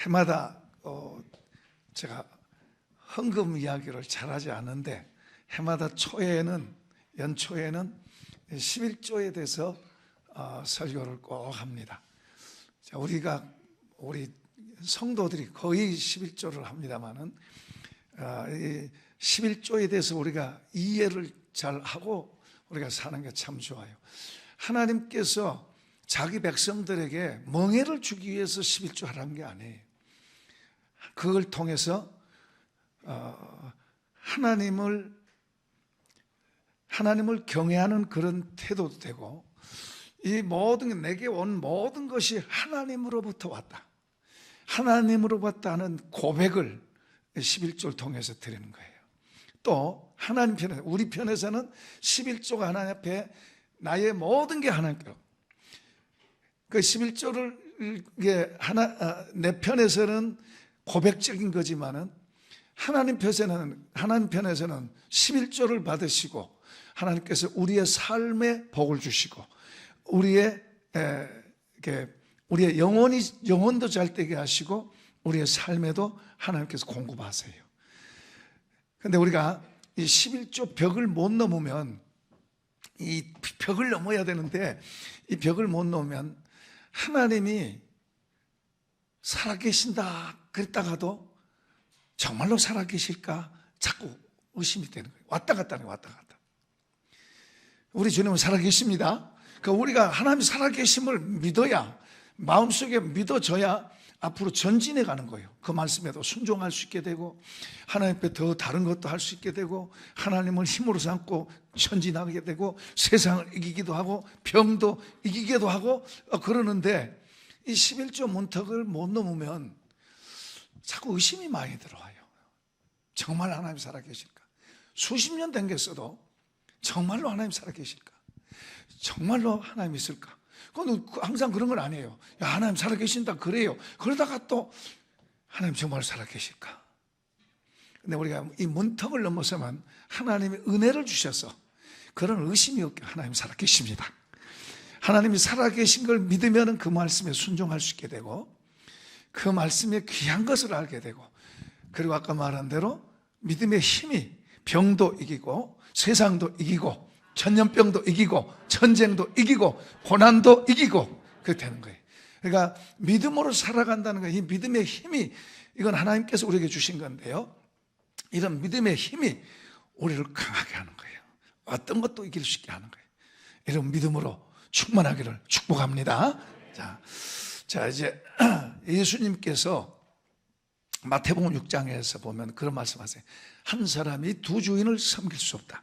해마다 제가 헌금 이야기를 잘하지 않는데 해마다 연초에는 11조에 대해서 설교를 꼭 합니다. 우리 성도들이 거의 11조를 합니다만은 11조에 대해서 우리가 이해를 잘 하고 우리가 사는 게 참 좋아요. 하나님께서 자기 백성들에게 멍에를 주기 위해서 11조 하라는 게 아니에요. 그걸 통해서 하나님을 경외하는 그런 태도도 되고, 이 모든 내게 온 모든 것이 하나님으로부터 왔다, 하나님으로부터 하는 고백을 11조를 통해서 드리는 거예요. 또 하나님 편에서, 우리 편에서는 11조가 하나님 앞에 나의 모든 게 하나님께로, 그 11조를 내 편에서는 고백적인 거지만은 하나님 편에서는 11조를 받으시고 하나님께서 우리의 삶에 복을 주시고 우리의 영혼도 잘 되게 하시고 우리의 삶에도 하나님께서 공급하세요. 그런데 우리가 이 11조 벽을 못 넘으면, 이 벽을 넘어야 되는데 이 벽을 못 넘으면 하나님이 살아계신다 그랬다가도 정말로 살아계실까 자꾸 의심이 되는 거예요. 왔다 갔다 하는 거예요. 왔다 갔다. 우리 주님은 살아계십니다. 그러니까 우리가 하나님 살아계심을 믿어야, 마음속에 믿어져야 앞으로 전진해 가는 거예요. 그 말씀에도 순종할 수 있게 되고 하나님 앞에 더 다른 것도 할 수 있게 되고 하나님을 힘으로 삼고 전진하게 되고 세상을 이기기도 하고 병도 이기기도 하고 그러는데, 이 11조 문턱을 못 넘으면 자꾸 의심이 많이 들어와요. 정말 하나님 살아계실까? 수십 년 댕겼어도 정말로 하나님 살아계실까? 정말로 하나님 있을까? 그건 항상 그런 건 아니에요. 야, 하나님 살아계신다 그래요. 그러다가 또 하나님 정말 살아계실까? 근데 우리가 이 문턱을 넘어서면 하나님이 은혜를 주셔서 그런 의심이 없게 하나님 살아계십니다. 하나님이 살아계신 걸 믿으면 그 말씀에 순종할 수 있게 되고 그 말씀의 귀한 것을 알게 되고, 그리고 아까 말한 대로 믿음의 힘이 병도 이기고 세상도 이기고 전염병도 이기고 전쟁도 이기고 고난도 이기고 그렇게 되는 거예요. 그러니까 믿음으로 살아간다는 거예요. 이 믿음의 힘이, 이건 하나님께서 우리에게 주신 건데요, 이런 믿음의 힘이 우리를 강하게 하는 거예요. 어떤 것도 이길 수 있게 하는 거예요. 이런 믿음으로 충만하기를 축복합니다. 자 이제 예수님께서 마태복음 6장에서 보면 그런 말씀하세요. 한 사람이 두 주인을 섬길 수 없다.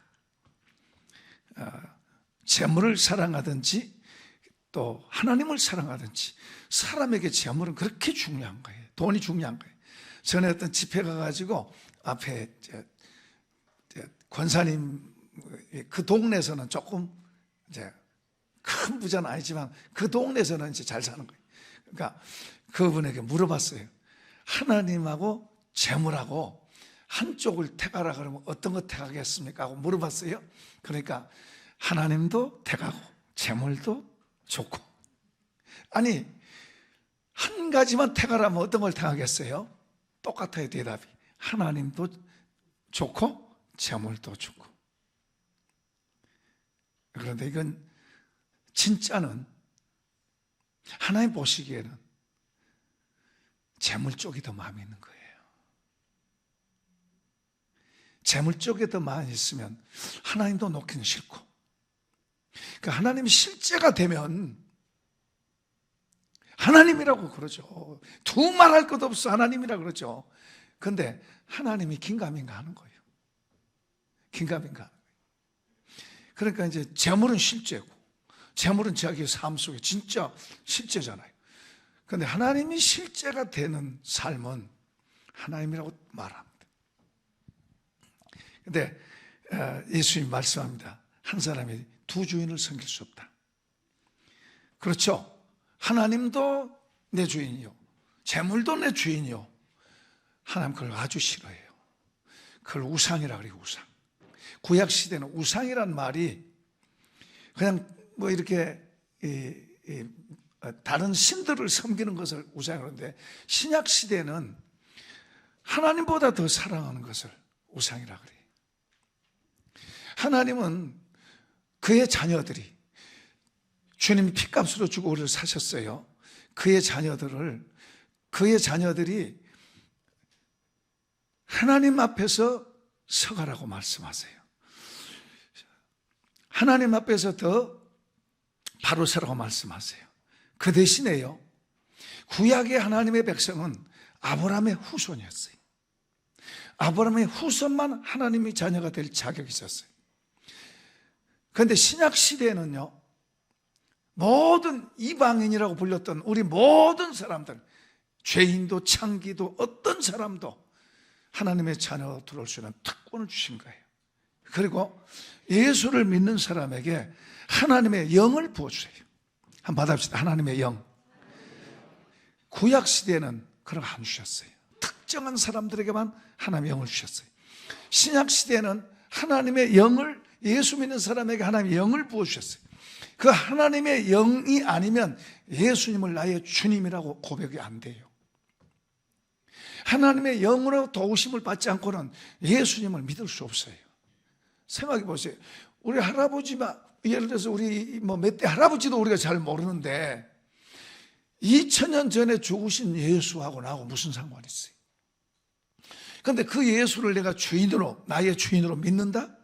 재물을 사랑하든지 또 하나님을 사랑하든지. 사람에게 재물은 그렇게 중요한 거예요. 돈이 중요한 거예요. 전에 어떤 집회 가가지고 앞에 권사님, 그 동네에서는 조금 이제 큰 부자는 아니지만 그 동네에서는 이제 잘 사는 거예요. 그러니까 그분에게 물어봤어요. 하나님하고 재물하고 한쪽을 택하라 그러면 어떤 거 택하겠습니까? 하고 물어봤어요. 그러니까 하나님도 택하고 재물도 좋고, 아니 한 가지만 택하라면 어떤 걸 택하겠어요? 똑같아요, 대답이. 하나님도 좋고 재물도 좋고. 그런데 이건 진짜는 하나님 보시기에는 재물 쪽이 더 마음에 있는 거예요. 재물 쪽에 더 많이 있으면 하나님도 놓기는 싫고, 그러니까 하나님이 실제가 되면 하나님이라고 그러죠. 두말할 것도 없어 하나님이라고 그러죠. 그런데 하나님이 긴가민가 하는 거예요. 긴가민가. 그러니까 이제 재물은 실제고 재물은 자기의 삶 속에 진짜 실제잖아요. 그런데 하나님이 실제가 되는 삶은 하나님이라고 말합니다. 그런데 예수님이 말씀합니다. 한 사람이 두 주인을 섬길 수 없다. 그렇죠. 하나님도 내 주인이요 재물도 내 주인이요. 하나님 그걸 아주 싫어해요. 그걸 우상이라 그래요. 우상. 구약시대는 우상이란 말이 그냥 뭐 이렇게 다른 신들을 섬기는 것을 우상이라는데, 신약 시대는 하나님보다 더 사랑하는 것을 우상이라 그래요. 하나님은 그의 자녀들이, 주님이 핏값으로 주고 우리를 사셨어요. 그의 자녀들이 하나님 앞에서 서가라고 말씀하세요. 하나님 앞에서 더 바로 서라고 말씀하세요. 그 대신에요, 구약의 하나님의 백성은 아브라함의 후손이었어요. 아브라함의 후손만 하나님의 자녀가 될 자격이 있었어요. 그런데 신약 시대에는요, 모든 이방인이라고 불렸던 우리 모든 사람들, 죄인도 창기도 어떤 사람도 하나님의 자녀로 들어올 수 있는 특권을 주신 거예요. 그리고 예수를 믿는 사람에게 하나님의 영을 부어주세요. 한번 받아봅시다. 하나님의 영. 구약 시대에는 그런 거 안 주셨어요. 특정한 사람들에게만 하나님의 영을 주셨어요. 신약 시대에는 하나님의 영을, 예수 믿는 사람에게 하나님의 영을 부어주셨어요. 그 하나님의 영이 아니면 예수님을 나의 주님이라고 고백이 안 돼요. 하나님의 영으로 도우심을 받지 않고는 예수님을 믿을 수 없어요. 생각해 보세요. 우리 할아버지만, 예를 들어서 우리 몇 대 할아버지도 우리가 잘 모르는데 2000년 전에 죽으신 예수하고 나하고 무슨 상관이 있어요? 그런데 그 예수를 내가 주인으로, 나의 주인으로 믿는다?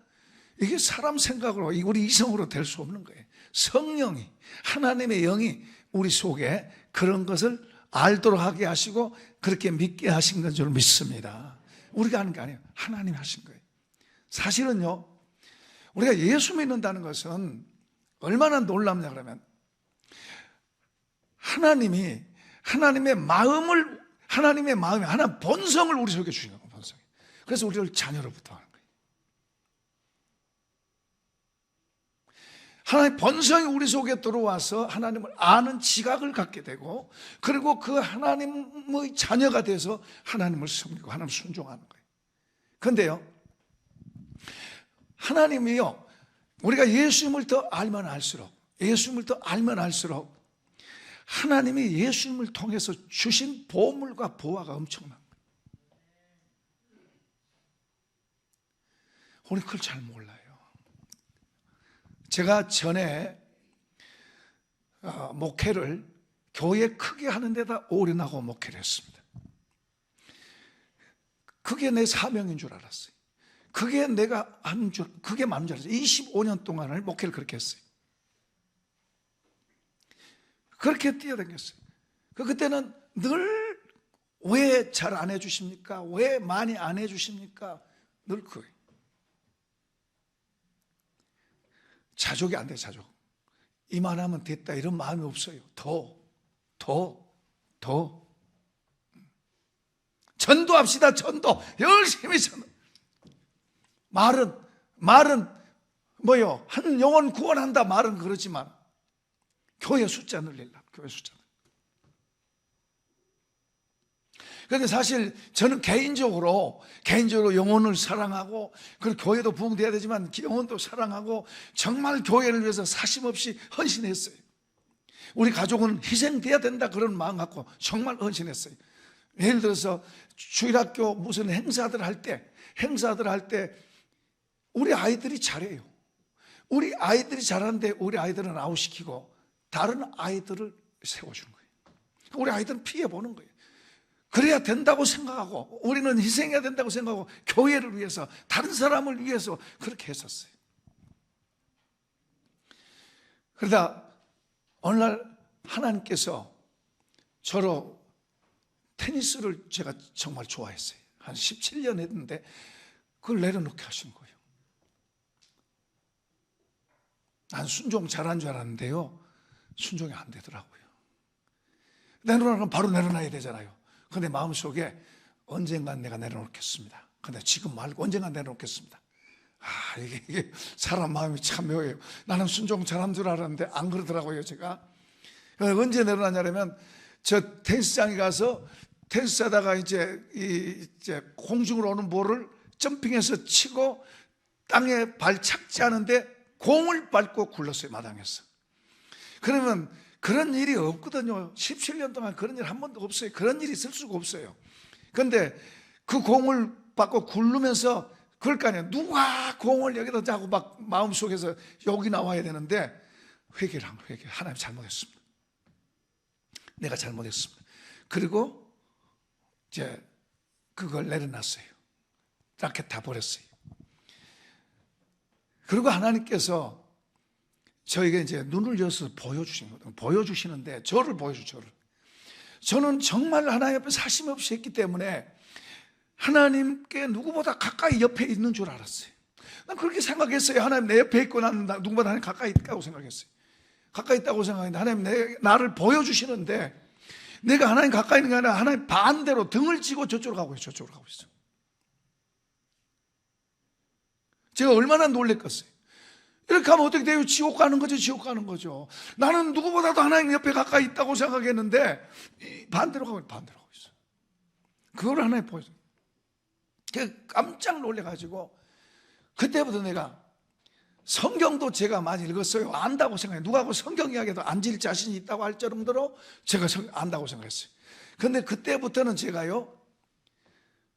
이게 사람 생각으로, 우리 이성으로 될 수 없는 거예요. 성령이, 하나님의 영이 우리 속에 그런 것을 알도록 하게 하시고 그렇게 믿게 하신 건 줄 믿습니다. 우리가 하는 게 아니에요. 하나님이 하신 거예요. 사실은요, 우리가 예수 믿는다는 것은 얼마나 놀랍냐 그러면, 하나님의 마음이, 하나님 본성을 우리 속에 주시는 거예요. 본성. 그래서 우리를 자녀로부터 하는 거예요. 하나님의 본성이 우리 속에 들어와서 하나님을 아는 지각을 갖게 되고, 그리고 그 하나님의 자녀가 돼서 하나님을 섬기고 하나님을 순종하는 거예요. 그런데요, 하나님이요, 우리가 예수님을 더 알면 알수록, 하나님이 예수님을 통해서 주신 보물과 보화가 엄청난 거예요. 우리 그걸 잘 몰라요. 제가 전에 목회를 교회 크게 하는 데다 올인하고 목회를 했습니다. 그게 내 사명인 줄 알았어요. 그게 그게 맞는 줄 알았어요. 25년 동안을 목회를 그렇게 했어요. 그렇게 뛰어다녔어요. 그때는 늘 왜 잘 안 해주십니까? 왜 많이 안 해주십니까? 늘 그거예요. 자족이 안 돼요, 자족. 이만하면 됐다 이런 마음이 없어요. 더 전도합시다. 전도 열심히 전도. 말은 뭐요? 한 영혼 구원한다 말은 그렇지만 교회 숫자 늘리려고, 교회 숫자. 그런데 사실 저는 개인적으로 영혼을 사랑하고, 그리고 교회도 부흥돼야 되지만 영혼도 사랑하고 정말 교회를 위해서 사심없이 헌신했어요. 우리 가족은 희생돼야 된다 그런 마음 갖고 정말 헌신했어요. 예를 들어서 주일학교 무슨 행사들 할 때 우리 아이들이 잘해요. 우리 아이들이 잘하는데 우리 아이들은 아웃시키고 다른 아이들을 세워주는 거예요. 우리 아이들은 피해보는 거예요. 그래야 된다고 생각하고, 우리는 희생해야 된다고 생각하고, 교회를 위해서, 다른 사람을 위해서 그렇게 했었어요. 그러다 어느 날 하나님께서 저로, 테니스를 제가 정말 좋아했어요. 한 17년 했는데 그걸 내려놓게 하신 거예요. 난 순종 잘한 줄 알았는데요, 순종이 안 되더라고요. 내려놓으면 바로 내려놔야 되잖아요. 근데 마음속에 언젠간 내가 내려놓겠습니다. 근데 지금 말고 언젠간 내려놓겠습니다. 이게 사람 마음이 참 묘해요. 나는 순종 잘한 줄 알았는데 안 그러더라고요, 제가. 언제 내려놨냐면, 저 테니스장에 가서 테니스 하다가 이제 공중으로 오는 볼을 점핑해서 치고 땅에 발 착지 하는데 공을 밟고 굴렀어요, 마당에서. 그러면 그런 일이 없거든요. 17년 동안 그런 일 한 번도 없어요. 그런 일이 있을 수가 없어요. 그런데 그 공을 받고 굴르면서 그럴 거 아니에요. 누가 공을 여기다 자고 막 마음속에서 여기 나와야 되는데 회개. 하나님 잘못했습니다. 내가 잘못했습니다. 그리고 이제 그걸 내려놨어요. 라켓 다 버렸어요. 그리고 하나님께서 저에게 이제 눈을 여서 보여주시는데 저를 보여주죠. 저는 정말 하나님 앞에 사심 없이 했기 때문에 하나님께 누구보다 가까이 옆에 있는 줄 알았어요. 난 그렇게 생각했어요. 하나님 내 옆에 있고 나는 누구보다 하나님 가까이 있다고 생각했어요. 가까이 있다고 생각했는데 하나님 나를 보여주시는데 내가 하나님 가까이 있는 게 아니라 하나님 반대로 등을 찌고 저쪽으로 가고 있어요. 제가 얼마나 놀랬겠어요. 이렇게 하면 어떻게 돼요? 지옥 가는 거죠. 나는 누구보다도 하나님 옆에 가까이 있다고 생각했는데 반대로 가고 있어요. 그걸 하나님 보여줘요. 제가 깜짝 놀래가지고 그때부터 내가 성경도 제가 많이 읽었어요. 안다고 생각해요. 누가하고 성경 이야기도 앉을 자신이 있다고 할 정도로 제가 안다고 생각했어요. 그런데 그때부터는 제가요,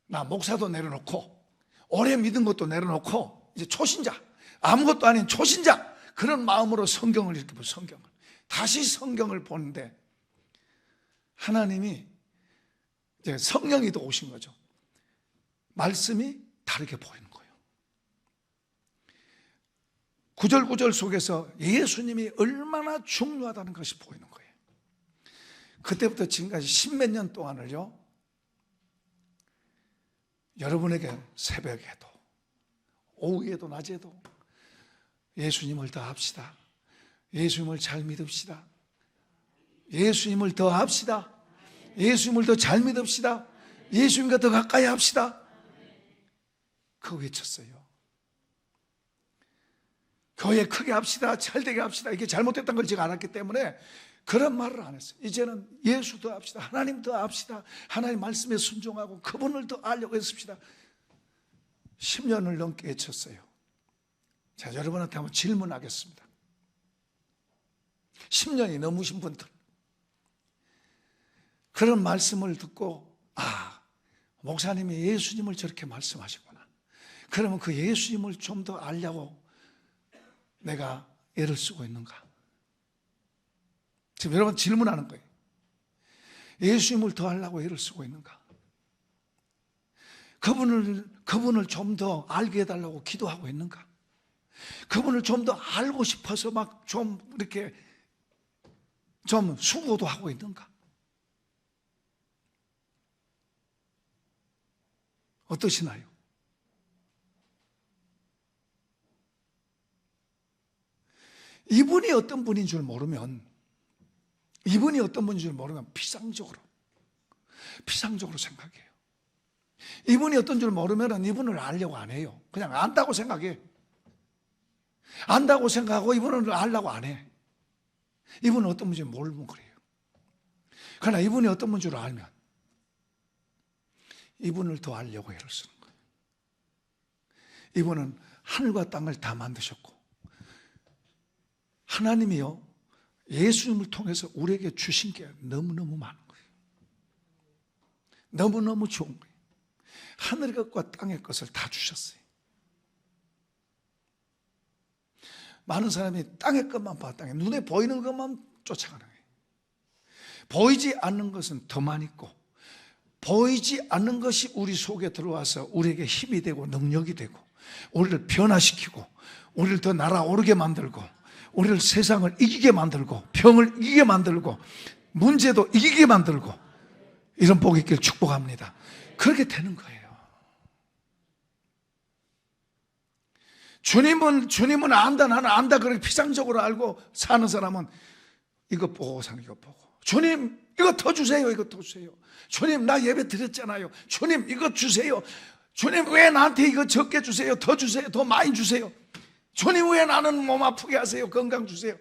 나 목사도 내려놓고 오래 믿은 것도 내려놓고 이제 초신자, 아무것도 아닌 초신자, 그런 마음으로 성경을 이렇게 보고 다시 성경을 보는데 하나님이 이제 성령이 또 오신 거죠. 말씀이 다르게 보이는 거예요. 구절 속에서 예수님이 얼마나 중요하다는 것이 보이는 거예요. 그때부터 지금까지 10몇 년 동안을요, 여러분에게 새벽에도 오후에도 낮에도 예수님을 더 합시다. 예수님을 잘 믿읍시다. 예수님을 더 합시다. 예수님을 더 잘 믿읍시다. 예수님과 더 가까이 합시다. 그거 외쳤어요. 교회 크게 합시다. 잘되게 합시다. 이게 잘못됐다는 걸 제가 알았기 때문에 그런 말을 안 했어요. 이제는 예수 더 합시다. 하나님 더 합시다. 하나님 말씀에 순종하고 그분을 더 알려고 했습니다. 10년을 넘게 외쳤어요. 자, 여러분한테 한번 질문하겠습니다. 10년이 넘으신 분들, 그런 말씀을 듣고 목사님이 예수님을 저렇게 말씀하시구나. 그러면 그 예수님을 좀 더 알려고 내가 애를 쓰고 있는가? 지금 여러분 질문하는 거예요. 예수님을 더 알려고 애를 쓰고 있는가? 그분을 좀 더 알게 해달라고 기도하고 있는가? 그분을 좀 더 알고 싶어서 막 좀 이렇게 좀 수고도 하고 있는가? 어떠시나요? 이분이 어떤 분인 줄 모르면 피상적으로 생각해요. 이분이 어떤 줄 모르면 이분을 알려고 안 해요. 그냥 안다고 생각해. 안다고 생각하고 이분을 알려고 안 해. 이분은 어떤 분인지 모르면 그래요. 그러나 이분이 어떤 분인 줄 알면 이분을 더 알려고 애를 쓰는 거예요. 이분은 하늘과 땅을 다 만드셨고 하나님이요, 예수님을 통해서 우리에게 주신 게 너무너무 많은 거예요. 너무너무 좋은 거예요. 하늘의 것과 땅의 것을 다 주셨어요. 많은 사람이 땅의 것만 봐, 눈에 보이는 것만 쫓아가는 거예요. 보이지 않는 것은 더 많이 있고, 보이지 않는 것이 우리 속에 들어와서 우리에게 힘이 되고 능력이 되고 우리를 변화시키고 우리를 더 날아오르게 만들고 우리를 세상을 이기게 만들고 병을 이기게 만들고 문제도 이기게 만들고 이런 복이 있기를 축복합니다. 그렇게 되는 거예요. 주님은 안다, 나는 안다, 그렇게 피상적으로 알고 사는 사람은 이것 보고 사는, 이것 보고, 주님 이거 더 주세요, 이거 더 주세요. 주님 나 예배 드렸잖아요. 주님 이거 주세요. 주님 왜 나한테 이거 적게 주세요? 더 주세요, 더 많이 주세요. 주님 왜 나는 몸 아프게 하세요? 건강 주세요.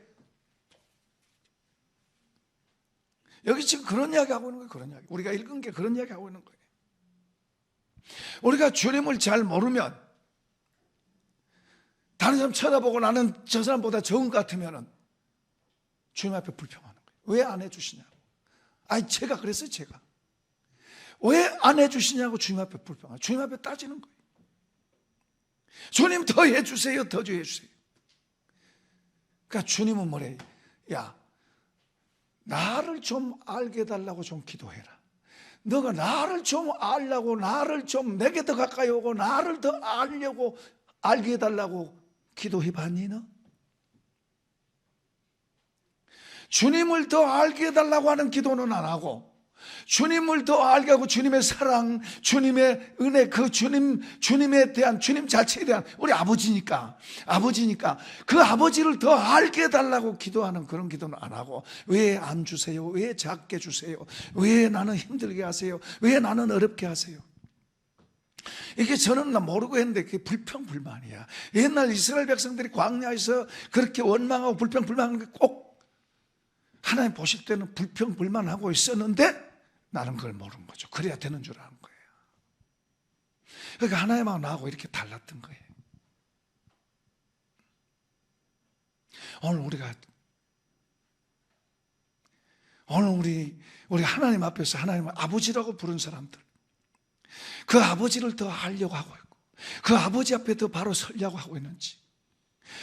여기 지금 그런 이야기 하고 있는 거예요. 그런 이야기. 우리가 읽은 게 그런 이야기 하고 있는 거예요. 우리가 주님을 잘 모르면 다른 사람 쳐다보고 나는 저 사람보다 적은 것 같으면 주님 앞에 불평하는 거예요. 왜 안 해주시냐고. 아니 제가 그랬어요. 제가 왜 안 해주시냐고 주님 앞에 불평하고 주님 앞에 따지는 거예요. 주님 더 해주세요. 더 해주세요. 그러니까 주님은 뭐래? 야, 나를 좀 알게 해달라고 좀 기도해라. 너가 나를 좀 알라고, 나를 좀 내게 더 가까이 오고 나를 더 알려고 알게 해달라고 기도해봤니 너? 주님을 더 알게 해달라고 하는 기도는 안 하고, 주님을 더 알게 하고 주님의 사랑, 주님의 은혜, 그 주님에 대한, 주님 자체에 대한 우리 아버지니까 그 아버지를 더 알게 해달라고 기도하는 그런 기도는 안 하고, 왜 안 주세요? 왜 작게 주세요? 왜 나는 힘들게 하세요? 왜 나는 어렵게 하세요? 이게 저는 모르고 했는데 그게 불평불만이야. 옛날 이스라엘 백성들이 광야에서 그렇게 원망하고 불평불만하는 게 꼭 하나님 보실 때는 불평불만하고 있었는데 나는 그걸 모르는 거죠. 그래야 되는 줄 아는 거예요. 그러니까 하나님하고 나하고 이렇게 달랐던 거예요. 오늘 우리 하나님 앞에서 하나님을 아버지라고 부른 사람들, 그 아버지를 더 알려고 하고 있고, 그 아버지 앞에 더 바로 서려고 하고 있는지,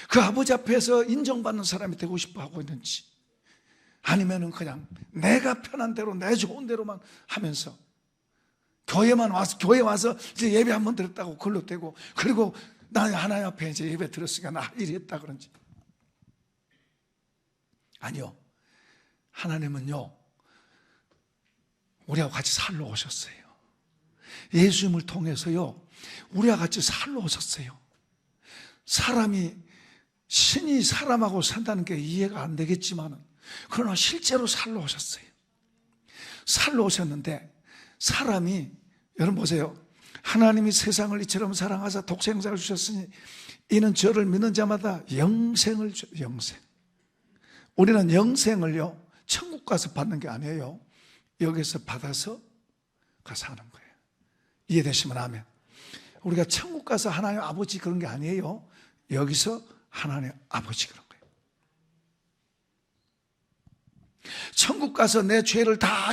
그 아버지 앞에서 인정받는 사람이 되고 싶어 하고 있는지, 아니면은 그냥 내가 편한 대로 내 좋은 대로만 하면서 교회 와서 이제 예배 한번 드렸다고 그걸로 되고, 그리고 나 하나님 앞에 이제 예배 들었으니까 나 할 일이 했다 그런지. 아니요. 하나님은요, 우리하고 같이 살러 오셨어요. 예수님을 통해서요, 우리와 같이 살러 오셨어요. 신이 사람하고 산다는 게 이해가 안 되겠지만은, 그러나 실제로 살러 오셨어요. 살러 오셨는데, 사람이, 여러분 보세요. 하나님이 세상을 이처럼 사랑하사 독생자를 주셨으니 이는 저를 믿는 자마다 영생을 줘. 영생. 우리는 영생을요, 천국 가서 받는 게 아니에요. 여기서 받아서 가서 하는 거예요. 이해되시면 아멘. 우리가 천국 가서 하나님 아버지 그런 게 아니에요. 여기서 하나님 아버지 그런 거예요. 천국 가서 내 죄를 다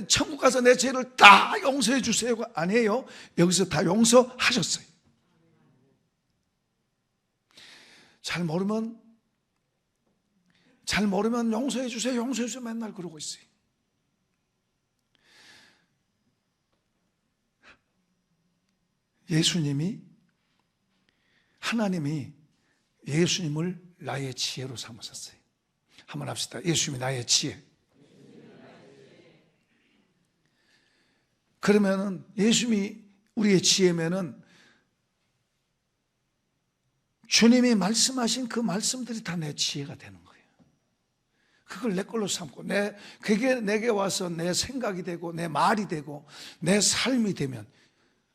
천국 가서 내 죄를 다 용서해 주세요가 아니에요. 여기서 다 용서하셨어요. 잘 모르면 용서해 주세요, 용서해 주세요 맨날 그러고 있어요. 하나님이 예수님을 나의 지혜로 삼으셨어요. 한번 합시다. 예수님이 나의 지혜. 그러면은 예수님이 우리의 지혜면은 주님이 말씀하신 그 말씀들이 다 내 지혜가 되는 거예요. 그걸 내 걸로 삼고 그게 내게 와서 내 생각이 되고 내 말이 되고 내 삶이 되면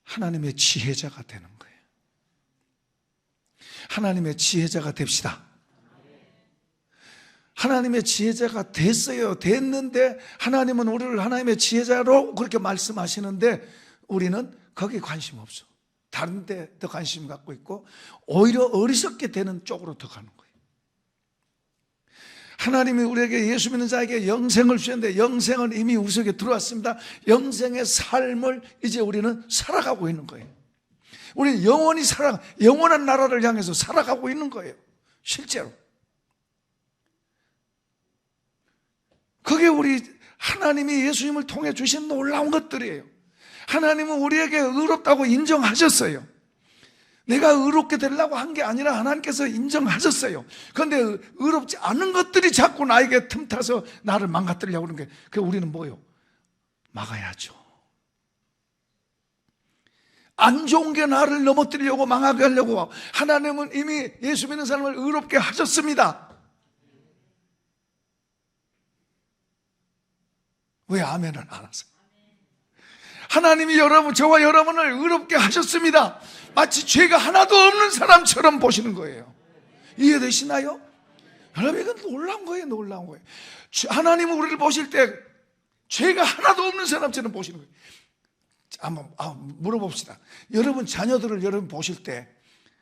하나님의 지혜자가 되는 거예요. 하나님의 지혜자가 됩시다. 하나님의 지혜자가 됐는데 하나님은 우리를 하나님의 지혜자로 그렇게 말씀하시는데 우리는 거기에 관심 없어. 다른 데 더 관심 갖고 있고 오히려 어리석게 되는 쪽으로 더 가는 거예요. 하나님이 우리에게 예수 믿는 자에게 영생을 주셨는데 영생은 이미 우리 속에 들어왔습니다. 영생의 삶을 이제 우리는 살아가고 있는 거예요. 우리는 영원한 나라를 향해서 살아가고 있는 거예요. 실제로. 그게 우리 하나님이 예수님을 통해 주신 놀라운 것들이에요. 하나님은 우리에게 의롭다고 인정하셨어요. 내가 의롭게 되려고 한 게 아니라 하나님께서 인정하셨어요. 그런데 의롭지 않은 것들이 자꾸 나에게 틈타서 나를 망가뜨리려고 하는 게, 그 우리는 뭐예요? 막아야죠. 안 좋은 게 나를 넘어뜨리려고 망하게 하려고 하나님은 이미 예수 믿는 사람을 의롭게 하셨습니다. 왜 아멘을 안 하세요? 하나님이 저와 여러분을 의롭게 하셨습니다. 마치 죄가 하나도 없는 사람처럼 보시는 거예요. 이해되시나요? 여러분 이건 놀라운 거예요. 놀라운 거예요. 하나님은 우리를 보실 때 죄가 하나도 없는 사람처럼 보시는 거예요. 한번 물어봅시다. 여러분 자녀들을 여러분 보실 때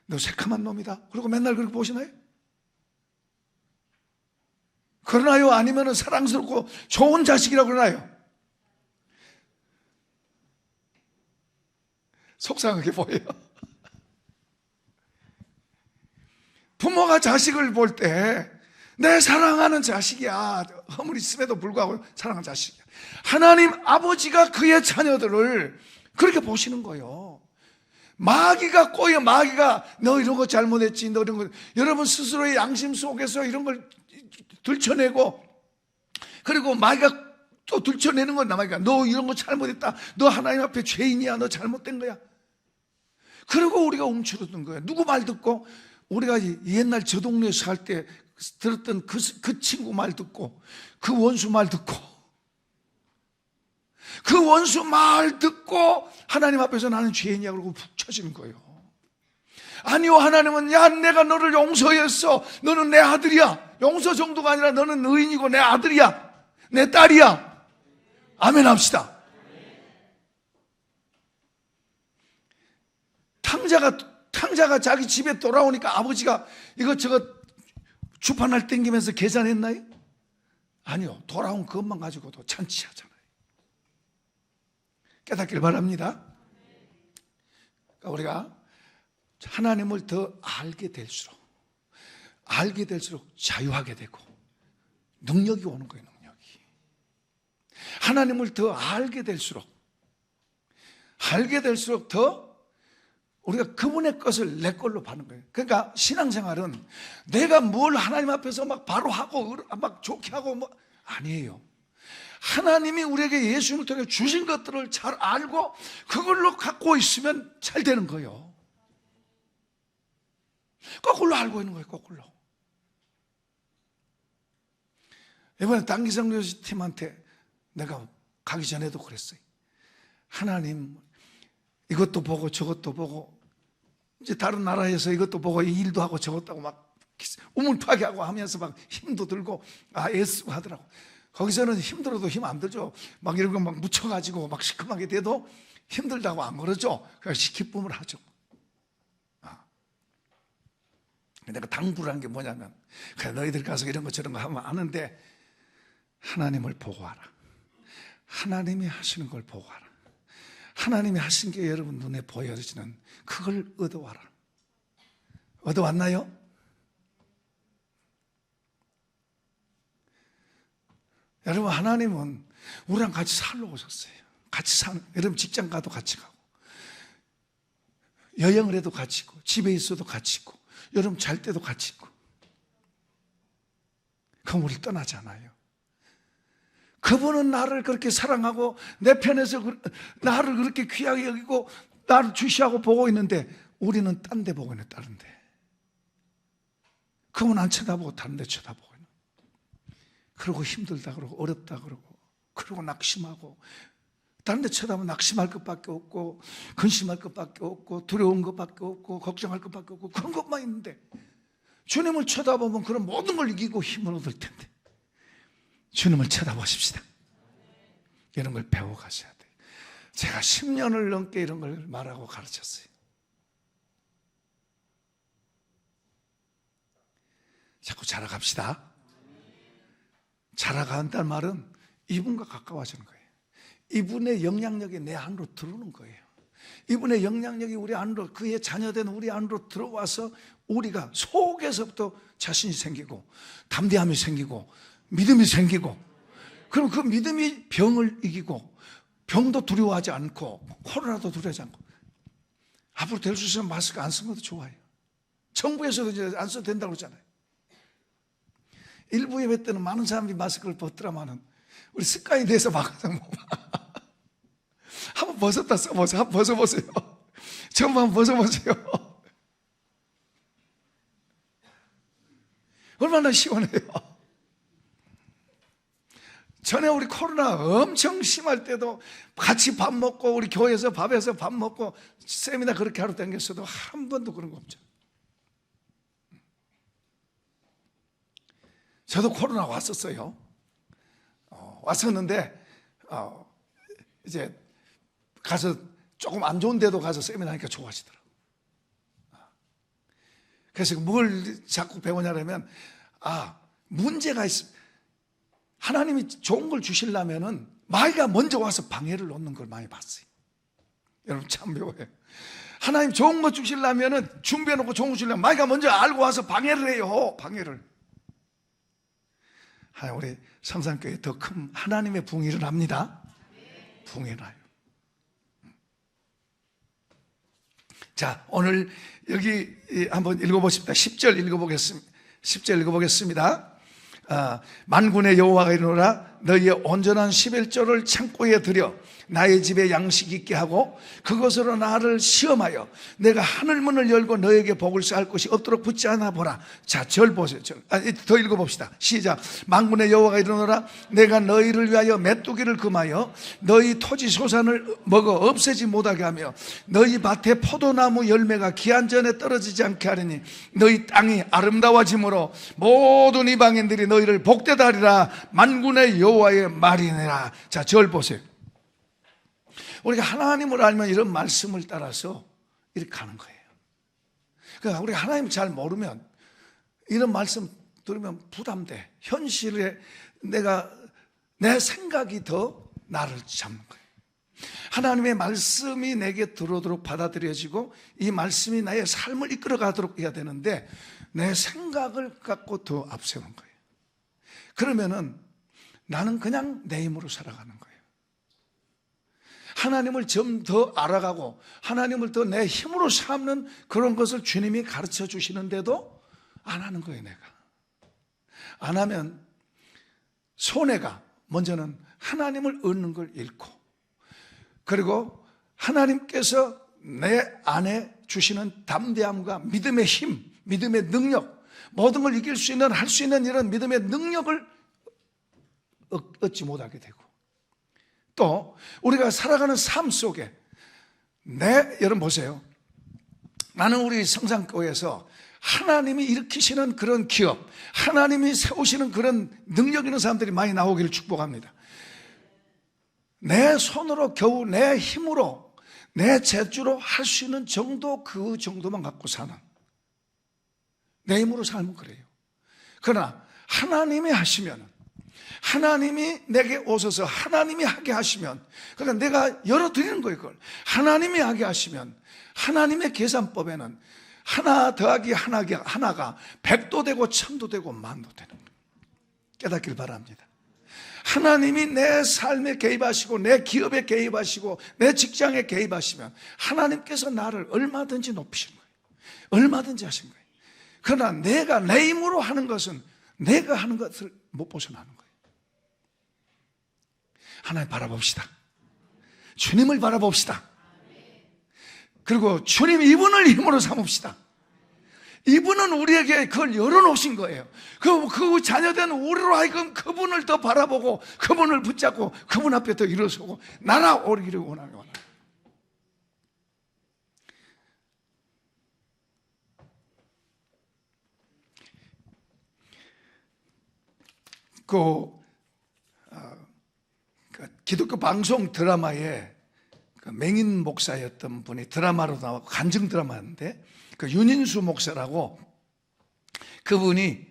너 새카만 놈이다 그리고 맨날 그렇게 보시나요? 그러나요? 아니면 사랑스럽고 좋은 자식이라고 그러나요? 속상하게 보여요. 부모가 자식을 볼 때 내 사랑하는 자식이야, 허물 있음에도 불구하고 사랑하는 자식이야. 하나님 아버지가 그의 자녀들을 그렇게 보시는 거예요. 마귀가 꼬여, 마귀가 너 이런 거 잘못했지, 너 이런 거, 여러분 스스로의 양심 속에서 이런 걸 들춰내고, 그리고 마귀가 또 들춰내는 건 마귀가 너 이런 거 잘못했다, 너 하나님 앞에 죄인이야, 너 잘못된 거야. 그리고 우리가 움츠러든 거야. 누구 말 듣고? 우리가 옛날 저 동네에서 살 때 들었던 그 친구 말 듣고, 그 원수 말 듣고, 그 원수 말 듣고 하나님 앞에서 나는 죄인이야 그러고 푹 쳐지는 거예요. 아니요, 하나님은 야, 내가 너를 용서했어, 너는 내 아들이야. 용서 정도가 아니라 너는 의인이고 내 아들이야, 내 딸이야. 아멘 합시다. 탕자가 자기 집에 돌아오니까 아버지가 이것저것 주판을 땡기면서 계산했나요? 아니요, 돌아온 그것만 가지고도 잔치하잖아요. 깨닫길 바랍니다. 그러니까 우리가 하나님을 더 알게 될수록 자유하게 되고 능력이 오는 거예요. 능력이. 하나님을 더 알게 될수록 더 우리가 그분의 것을 내 걸로 받는 거예요. 그러니까 신앙생활은 내가 뭘 하나님 앞에서 막 바로 하고 막 좋게 하고 뭐 아니에요. 하나님이 우리에게 예수님을 통해 주신 것들을 잘 알고 그걸로 갖고 있으면 잘 되는 거예요. 거꾸로 알고 있는 거예요. 거꾸로. 이번에 단기성 교수팀한테 내가 가기 전에도 그랬어요. 하나님 이것도 보고 저것도 보고, 이제 다른 나라에서 이것도 보고 이 일도 하고 저것도 하고 막 우물파게 하고 하면서 막 힘도 들고 애쓰고 하더라고. 거기서는 힘들어도 힘 안 들죠. 막 이런 거 막 묻혀가지고 막 시큼하게 돼도 힘들다고 안 그러죠. 그래서 기쁨을 하죠. 내가 당부를 한 게 뭐냐면, 그래 너희들 가서 이런 거 저런 거 하면 아는데 하나님을 보고 와라. 하나님이 하시는 걸 보고 와라. 하나님이 하신 게 여러분 눈에 보여지는 그걸 얻어와라. 얻어왔나요? 여러분, 하나님은 우리랑 같이 살러 오셨어요. 같이 사는, 여러분 직장 가도 같이 가고, 여행을 해도 같이 있고, 집에 있어도 같이 있고, 여러분 잘 때도 같이 있고. 그럼 우리 떠나지 않아요. 그분은 나를 그렇게 사랑하고 내 편에서 나를 그렇게 귀하게 여기고 나를 주시하고 보고 있는데 우리는 딴 데 보고 있는, 다른 데. 그분 안 쳐다보고 다른 데 쳐다보고 있는. 그러고 힘들다 그러고 어렵다 그러고 낙심하고, 다른 데 쳐다보면 낙심할 것밖에 없고 근심할 것밖에 없고 두려운 것밖에 없고 걱정할 것밖에 없고 그런 것만 있는데, 주님을 쳐다보면 그런 모든 걸 이기고 힘을 얻을 텐데 주님을 쳐다보십시다. 이런 걸 배워가셔야 돼요. 제가 10년을 넘게 이런 걸 말하고 가르쳤어요. 자꾸 자라갑시다. 자라간다는 말은 이분과 가까워지는 거예요. 이분의 영향력이 내 안으로 들어오는 거예요. 이분의 영향력이 우리 안으로, 그의 자녀된 우리 안으로 들어와서 우리가 속에서부터 자신이 생기고 담대함이 생기고 믿음이 생기고, 그럼 그 믿음이 병을 이기고 병도 두려워하지 않고 코로나도 두려워하지 않고, 앞으로 될 수 있으면 마스크 안 쓰는 것도 좋아요. 정부에서도 이제 안 써도 된다고 그러잖아요. 일부 예배 때는 많은 사람들이 마스크를 벗더라마는 우리 습관이 돼서 막아서 한번 벗었다 써보세요. 한번 벗어보세요. 처음 한번 벗어보세요. 얼마나 시원해요. 전에 우리 코로나 엄청 심할 때도 같이 밥 먹고, 우리 교회에서 밥에서 밥 먹고 세미나 그렇게 하루 다녔어도 한 번도 그런 거 없죠. 저도 코로나 왔었어요. 왔었는데 이제 가서 조금 안 좋은 데도 가서 세미나 하니까 좋아지더라고요. 그래서 뭘 자꾸 배우냐면, 문제가 있어. 하나님이 좋은 걸 주시려면은 마귀가 먼저 와서 방해를 놓는 걸 많이 봤어요. 여러분 참 배워요. 하나님 좋은 거 주시려면은 준비해놓고 좋은 거 주려면 마귀가 먼저 알고 와서 방해를 해요. 방해를. 우리 성산교회 더 큰 하나님의 붕이 일어납니다. 붕이 나요. 자, 오늘 여기 한번 읽어보십니다. 10절 읽어보겠습니다. 10절 읽어보겠습니다. 만군의 여호와가 이르노라 너희의 온전한 11조를 창고에 들여 나의 집에 양식 있게 하고 그것으로 나를 시험하여 내가 하늘문을 열고 너에게 복을 쌓을 것이 없도록 붙지 않아 보라. 자, 절 보세요. 더 읽어봅시다. 시작. 만군의 여호와가 이르노라 내가 너희를 위하여 메뚜기를 금하여 너희 토지 소산을 먹어 없애지 못하게 하며 너희 밭에 포도나무 열매가 기한 전에 떨어지지 않게 하리니 너희 땅이 아름다워짐으로 모든 이방인들이 너희를 복되다 하리라. 만군의 여호와의 말이니라. 자, 절 보세요. 우리가 하나님을 알면 이런 말씀을 따라서 이렇게 가는 거예요. 그러니까 우리가 하나님을 잘 모르면 이런 말씀 들으면 부담돼. 현실에 내 생각이 더 나를 잡는 거예요. 하나님의 말씀이 내게 들어오도록 받아들여지고 이 말씀이 나의 삶을 이끌어가도록 해야 되는데 내 생각을 갖고 더 앞세우는 거예요. 그러면은 나는 그냥 내 힘으로 살아가는 거예요. 하나님을 좀 더 알아가고 하나님을 더 내 힘으로 삼는 그런 것을 주님이 가르쳐 주시는데도 안 하는 거예요. 내가 안 하면 손해가 먼저는 하나님을 얻는 걸 잃고 그리고 하나님께서 내 안에 주시는 담대함과 믿음의 힘, 믿음의 능력, 모든 걸 이길 수 있는 할 수 있는 이런 믿음의 능력을 얻지 못하게 되고 또 우리가 살아가는 삶 속에 여러분 보세요. 나는 우리 성산교회에서 하나님이 일으키시는 그런 기업, 하나님이 세우시는 그런 능력 있는 사람들이 많이 나오기를 축복합니다. 내 손으로 겨우 내 힘으로 내 재주로 할 수 있는 정도 그 정도만 갖고 사는 내 힘으로 살면 그래요. 그러나 하나님이 하시면 하나님이 내게 오셔서 하나님이 하게 하시면 그러니까 내가 열어드리는 거예요. 그걸 하나님이 하게 하시면 하나님의 계산법에는 하나 더하기 하나가 100도 되고 1000도 되고 10,000도 되는 거예요. 깨닫길 바랍니다. 하나님이 내 삶에 개입하시고 내 기업에 개입하시고 내 직장에 개입하시면 하나님께서 나를 얼마든지 높이신 거예요. 얼마든지 하신 거예요. 그러나 내가 내 힘으로 하는 것은 내가 하는 것을 못 벗어나는 거예요. 하나님 바라봅시다. 주님을 바라봅시다. 그리고 주님 이분을 힘으로 삼읍시다. 이분은 우리에게 그걸 열어놓으신 거예요. 그 자녀된 우리로 하여금 그분을 더 바라보고 그분을 붙잡고 그분 앞에 더 일어서고 날아오르기를 원하는 거예요. 기독교 방송 드라마에 맹인 목사였던 분이 드라마로 나왔고 간증 드라마인데 윤인수 목사라고 그분이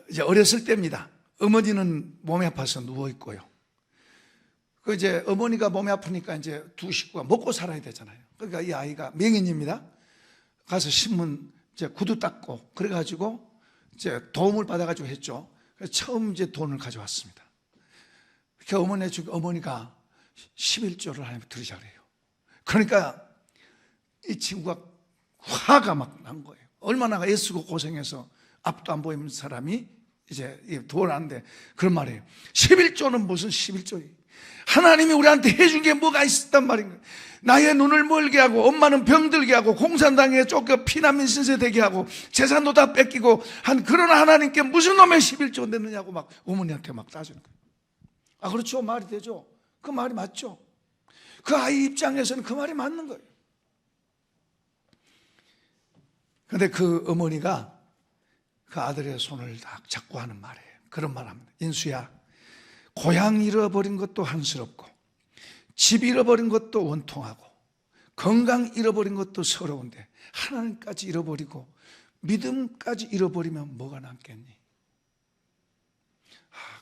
이제 어렸을 때입니다. 어머니는 몸이 아파서 누워 있고요. 이제 어머니가 몸이 아프니까 이제 두 식구가 먹고 살아야 되잖아요. 그러니까 이 아이가 맹인입니다. 가서 신문 이제 구두 닦고 그래가지고 이제 도움을 받아가지고 했죠. 그래서 처음 이제 돈을 가져왔습니다. 그 어머니가 11조를 하나님 들으자 그래요. 그러니까 이 친구가 화가 막 난 거예요. 얼마나 애쓰고 고생해서 앞도 안 보이는 사람이 이제 도와놨는데 그런 말이에요. 11조는 무슨 11조예요. 하나님이 우리한테 해준 게 뭐가 있었단 말인가. 나의 눈을 멀게 하고 엄마는 병들게 하고 공산당에 쫓겨 피난민 신세 되게 하고 재산도 다 뺏기고 한 그런 하나님께 무슨 놈의 11조 냈느냐고 막 어머니한테 막 따지는 거예요. 아 그렇죠. 말이 되죠. 그 말이 맞죠. 그 아이 입장에서는 그 말이 맞는 거예요. 그런데 그 어머니가 그 아들의 손을 딱 잡고 하는 말이에요. 그런 말 합니다. 인수야, 고향 잃어버린 것도 한스럽고 집 잃어버린 것도 원통하고 건강 잃어버린 것도 서러운데 하나님까지 잃어버리고 믿음까지 잃어버리면 뭐가 남겠니?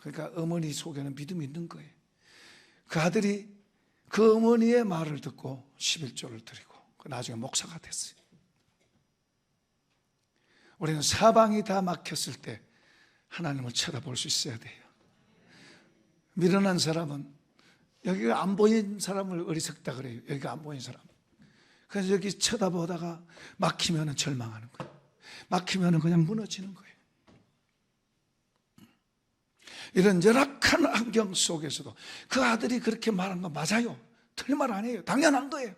그러니까 어머니 속에는 믿음이 있는 거예요. 그 아들이 그 어머니의 말을 듣고 11조를 드리고 나중에 목사가 됐어요. 우리는 사방이 다 막혔을 때 하나님을 쳐다볼 수 있어야 돼요. 미련한 사람은 여기가 안 보인 사람을 어리석다 그래요. 여기가 안 보인 사람. 그래서 여기 쳐다보다가 막히면 절망하는 거예요. 막히면 그냥 무너지는 거예요. 이런 열악한 환경 속에서도 그 아들이 그렇게 말한 거 맞아요. 틀린 말 아니에요. 당연한 거예요.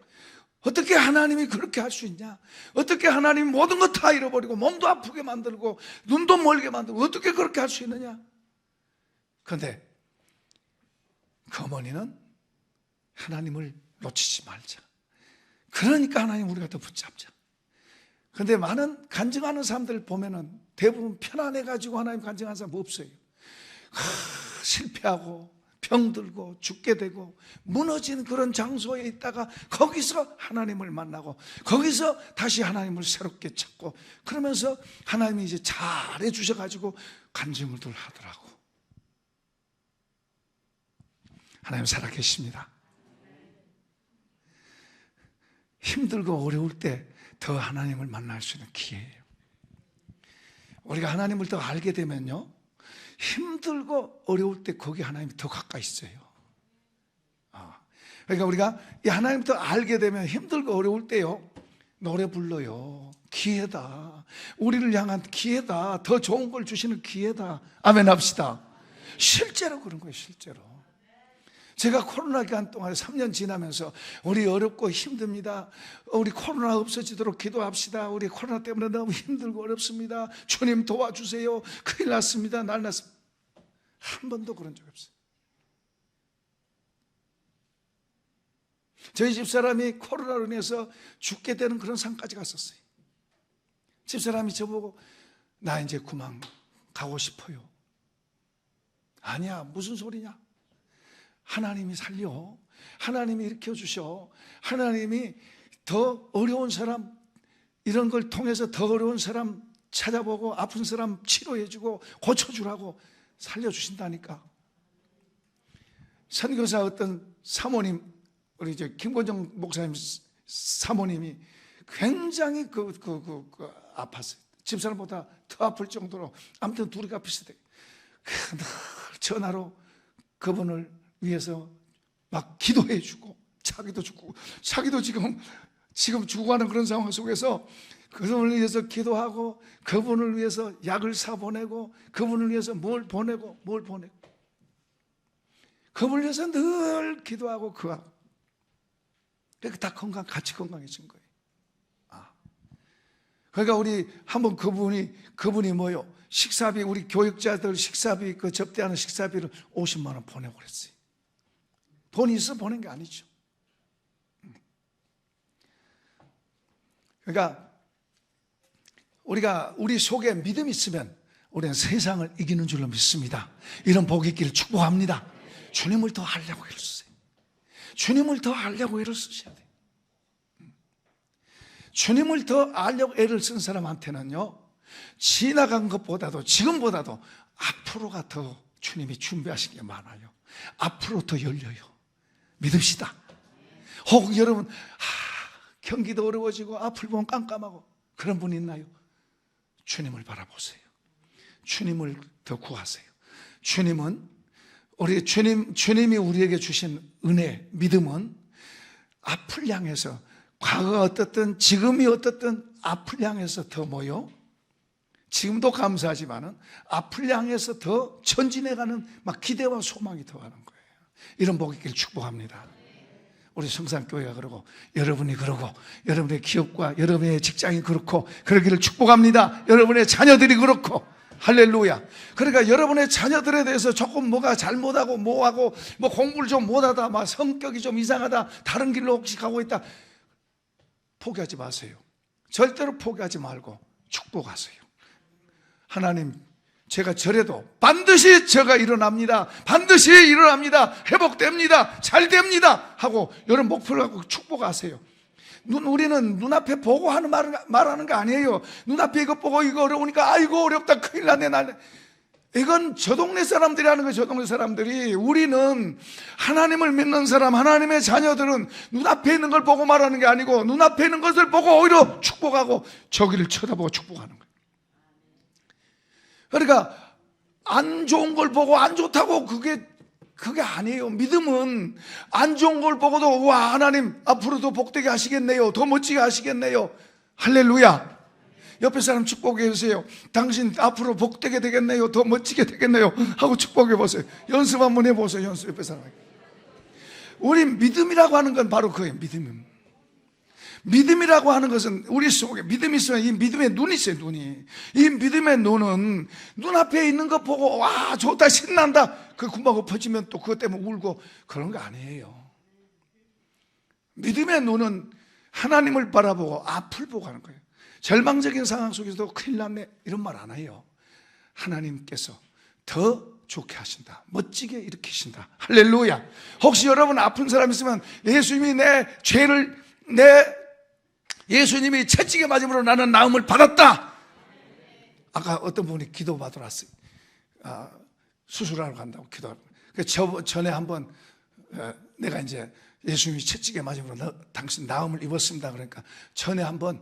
어떻게 하나님이 그렇게 할 수 있냐? 어떻게 하나님이 모든 것 다 잃어버리고 몸도 아프게 만들고 눈도 멀게 만들고 어떻게 그렇게 할 수 있느냐? 그런데 그 어머니는 하나님을 놓치지 말자. 그러니까 하나님 우리가 더 붙잡자. 그런데 많은 간증하는 사람들 보면은 대부분 편안해가지고 하나님 간증하는 사람 없어요. 실패하고 병들고 죽게 되고 무너진 그런 장소에 있다가 거기서 하나님을 만나고 거기서 다시 하나님을 새롭게 찾고 그러면서 하나님이 이제 잘해 주셔가지고 간증을 하더라고. 하나님 살아계십니다. 힘들고 어려울 때 더 하나님을 만날 수 있는 기회예요. 우리가 하나님을 더 알게 되면요, 힘들고 어려울 때 거기 하나님이 더 가까이 있어요. 그러니까 우리가 이 하나님 더 알게 되면 힘들고 어려울 때요, 노래 불러요. 기회다. 우리를 향한 기회다. 더 좋은 걸 주시는 기회다. 아멘 합시다. 실제로 그런 거예요. 실제로. 제가 코로나 기간 동안에 3년 지나면서 우리 어렵고 힘듭니다. 우리 코로나 없어지도록 기도합시다. 우리 코로나 때문에 너무 힘들고 어렵습니다. 주님 도와주세요. 큰일 났습니다. 날 났습니다. 한 번도 그런 적이 없어요. 저희 집사람이 코로나로 인해서 죽게 되는 그런 상까지 갔었어요. 집사람이 저보고 나 이제 그만 가고 싶어요. 아니야, 무슨 소리냐? 하나님이 살려. 하나님이 일으켜 주셔. 하나님이 더 어려운 사람, 이런 걸 통해서 더 어려운 사람 찾아보고 아픈 사람 치료해주고 고쳐주라고 살려주신다니까. 선교사 어떤 사모님, 우리 이제 김권정 목사님 사모님이 굉장히 아팠어요. 집사람보다 더 아플 정도로. 아무튼 둘이 비슷해. 늘 전화로 그분을 위해서 막 기도해주고 자기도 죽고, 자기도 지금 죽어가는 그런 상황 속에서 그분을 위해서 기도하고 그분을 위해서 약을 사 보내고 그분을 위해서 뭘 보내고 그분을 위해서 늘 기도하고 그러니까 다 같이 건강해진 거예요. 그러니까 우리 한번 그분이 뭐요? 식사비, 우리 교육자들 식사비, 그 접대하는 식사비를 50만 원 보내고 그랬어요. 돈이 있어 보낸 게 아니죠. 그러니까 우리 속에 믿음이 있으면 우리는 세상을 이기는 줄로 믿습니다. 이런 복이 있기를 축복합니다. 주님을 더 알려고 애를 쓰세요. 주님을 더 알려고 애를 쓰셔야 돼요. 주님을 더 알려고 애를 쓴 사람한테는요, 지나간 것보다도 지금보다도 앞으로가 더 주님이 준비하신 게 많아요. 앞으로 더 열려요. 믿읍시다. 혹 여러분 경기도 어려워지고 앞을 보면 깜깜하고 그런 분 있나요? 주님을 바라보세요. 주님을 더 구하세요. 주님이 우리에게 주신 은혜, 믿음은 앞을 향해서, 과거가 어떻든 지금이 어떻든 앞을 향해서 더 뭐요? 지금도 감사하지만은 앞을 향해서 더 전진해가는 막 기대와 소망이 더하는 거예요. 이런 복이 있기를 축복합니다. 우리 성산교회가 그러고 여러분이 그러고 여러분의 기업과 여러분의 직장이 그렇고 그러기를 축복합니다. 여러분의 자녀들이 그렇고 할렐루야. 그러니까 여러분의 자녀들에 대해서 조금 뭐가 잘못하고 뭐하고 뭐 공부를 좀 못하다, 막 성격이 좀 이상하다, 다른 길로 혹시 가고 있다, 포기하지 마세요. 절대로 포기하지 말고 축복하세요. 하나님, 제가 저래도 반드시 저가 일어납니다. 반드시 일어납니다. 회복됩니다. 잘 됩니다. 하고 여러분 목표를 갖고 축복하세요. 우리는 눈앞에 보고 말하는 거 아니에요. 눈앞에 이거 보고 이거 어려우니까 아이고 어렵다, 큰일 났네. 이건 저 동네 사람들이 하는 거예요. 저 동네 사람들이. 우리는 하나님을 믿는 사람, 하나님의 자녀들은 눈앞에 있는 걸 보고 말하는 게 아니고 눈앞에 있는 것을 보고 오히려 축복하고 저기를 쳐다보고 축복하는 거예요. 그러니까 안 좋은 걸 보고 안 좋다고 그게 아니에요. 믿음은 안 좋은 걸 보고도 와, 하나님 앞으로도 복되게 하시겠네요. 더 멋지게 하시겠네요. 할렐루야. 옆에 사람 축복해 주세요. 당신 앞으로 복되게 되겠네요. 더 멋지게 되겠네요. 하고 축복해 보세요. 연습 한번 해보세요. 연습. 옆에 사람. 우리 믿음이라고 하는 건 바로 그예요. 믿음이라고 하는 것은 우리 속에 믿음이 있으면 이 믿음의 눈이 있어요. 눈이. 이 믿음의 눈은 눈앞에 있는 거 보고 와, 좋다, 신난다, 그 금방 엎어지면 또 그것 때문에 울고 그런 거 아니에요. 믿음의 눈은 하나님을 바라보고 앞을 보고 하는 거예요. 절망적인 상황 속에서도 큰일 났네 이런 말 안 해요. 하나님께서 더 좋게 하신다, 멋지게 일으키신다. 할렐루야. 혹시 여러분 아픈 사람 있으면 예수님이 내 죄를 예수님이 채찍에 맞음으로 나는 나음을 받았다. 아까 어떤 분이 기도 받으러 왔어요. 수술하러 간다고 기도하고. 전에 한번 내가 이제 예수님이 채찍에 맞음으로 당신 나음을 입었습니다. 그러니까 전에 한번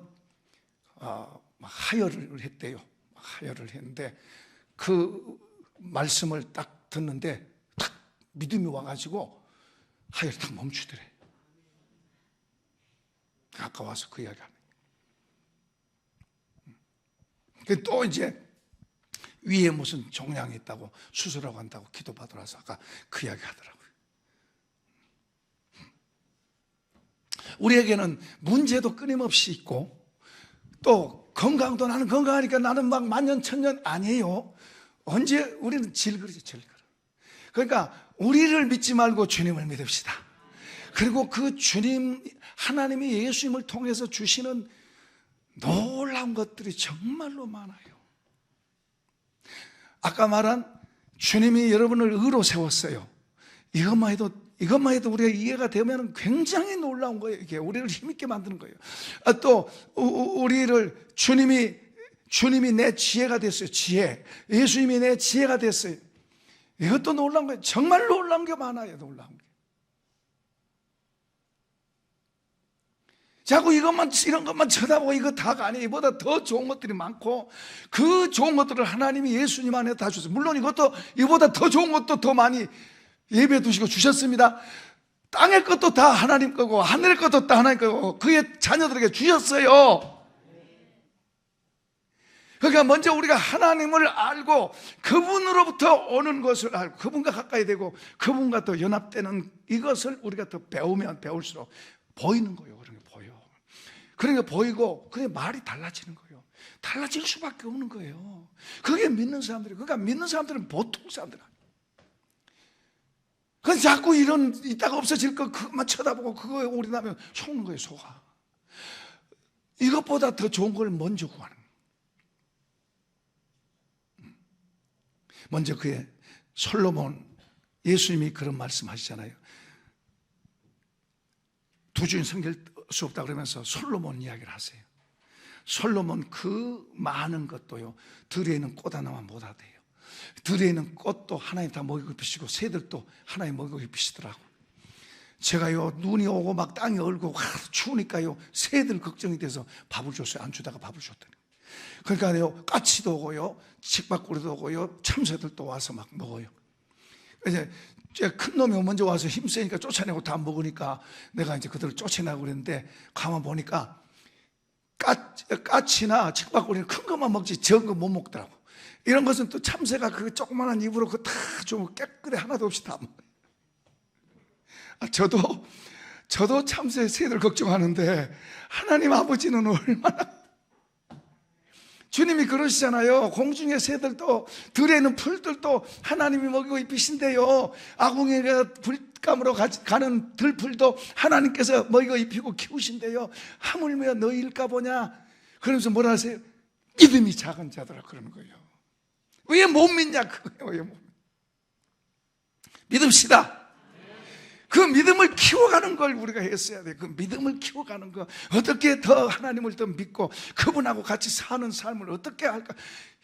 하혈을 했대요. 하혈을 했는데 그 말씀을 딱 듣는데 딱 믿음이 와가지고 하혈이 딱 멈추더래. 아까 와서 그 이야기 하네. 또 이제 위에 무슨 종양이 있다고 수술하고 간다고 기도받으러 와서 아까 그 이야기 하더라고요. 우리에게는 문제도 끊임없이 있고 또 건강도 나는 건강하니까 나는 막 만년천년 아니에요. 언제 우리는 질그러져. 그러니까 우리를 믿지 말고 주님을 믿읍시다. 그리고 그 주님, 하나님이 예수님을 통해서 주시는 놀라운 것들이 정말로 많아요. 아까 말한 주님이 여러분을 의로 세웠어요. 이것만 해도 우리가 이해가 되면 굉장히 놀라운 거예요. 이게 우리를 힘있게 만드는 거예요. 또 우리를 주님이 내 지혜가 됐어요. 지혜. 예수님이 내 지혜가 됐어요. 이것도 놀라운 거예요. 정말 놀라운 게 많아요. 놀라운 게. 자꾸 이런 것만 쳐다보고 이거 다가 아니에요. 이보다 더 좋은 것들이 많고 그 좋은 것들을 하나님이 예수님 안에 다 주셨어요. 물론 이보다 더 좋은 것도 더 많이 예배 두시고 주셨습니다. 땅의 것도 다 하나님 거고 하늘의 것도 다 하나님 거고 그의 자녀들에게 주셨어요. 그러니까 먼저 우리가 하나님을 알고 그분으로부터 오는 것을 알고 그분과 가까이 되고 그분과 또 연합되는 이것을 우리가 더 배우면 배울수록 보이는 거예요. 그런 게 보여. 그러니까 보이고 그게 말이 달라지는 거예요. 달라질 수밖에 없는 거예요. 그게 믿는 사람들이. 그러니까 믿는 사람들은 보통 사람들 아니에요. 그래서 자꾸 이따가 없어질 거 그것만 쳐다보고 그거에 올인하면 속는 거예요. 속아. 이것보다 더 좋은 걸 먼저 구하는 거예요. 먼저 그의 솔로몬, 예수님이 그런 말씀하시잖아요. 두 주인 섬길 수 없다 그러면서 솔로몬 이야기를 하세요. 솔로몬 그 많은 것도요 들에 있는 꽃 하나만 못 하대요. 들에 있는 꽃도 하나님 다 먹이고 입히시고 새들도 하나님 먹이고 입히시더라고. 제가요 눈이 오고 막 땅이 얼고 추우니까요 새들 걱정이 돼서 밥을 줬어요. 안 주다가 밥을 줬더니. 그러니까요 까치도 오고요 칡바꾸리도 오고요 참새들도 와서 막 먹어요. 이제 큰 놈이 먼저 와서 힘세니까 쫓아내고 다 먹으니까 내가 이제 그들을 쫓아내고 그랬는데 가만 보니까 까치나 칡바꾸리는 큰 것만 먹지 적은 거 못 먹더라고. 이런 것은 또 참새가 그 조그만한 입으로 그 다 좀 깨끗해 하나도 없이 다 먹어요. 저도 참새 새들 걱정하는데 하나님 아버지는 얼마나 주님이 그러시잖아요. 공중의 새들도 들에 있는 풀들도 하나님이 먹이고 입히신대요. 아궁이가 불감으로 가는 들풀도 하나님께서 먹이고 입히고 키우신대요. 하물며 너희일까 보냐. 그러면서 뭐라 하세요? 믿음이 작은 자들아 그러는 거예요. 왜 못 믿냐 그거예요. 왜 못 믿읍시다. 그 믿음을 키워가는 걸 우리가 했어야 돼. 그 믿음을 키워가는 거. 어떻게 더 하나님을 더 믿고 그분하고 같이 사는 삶을 어떻게 할까.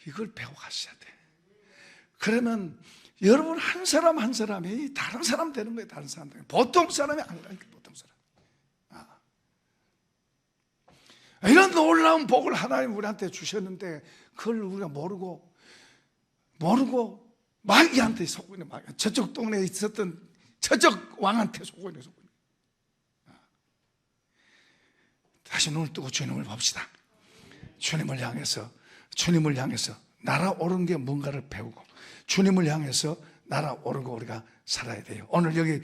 이걸 배워가셔야 돼. 그러면 여러분 한 사람 한 사람이 다른 사람 되는 거예요. 다른 사람 되는 거예요. 보통 사람이 아니라니까. 보통 사람. 이런 놀라운 복을 하나님 우리한테 주셨는데 그걸 우리가 모르고 마귀한테 속고 있는 마귀. 저쪽 동네에 있었던 저쪽 왕한테 속고 있는. 다시 눈을 뜨고 주님을 봅시다. 주님을 향해서 날아오른 게 뭔가를 배우고 주님을 향해서 날아오르고 우리가 살아야 돼요. 오늘 여기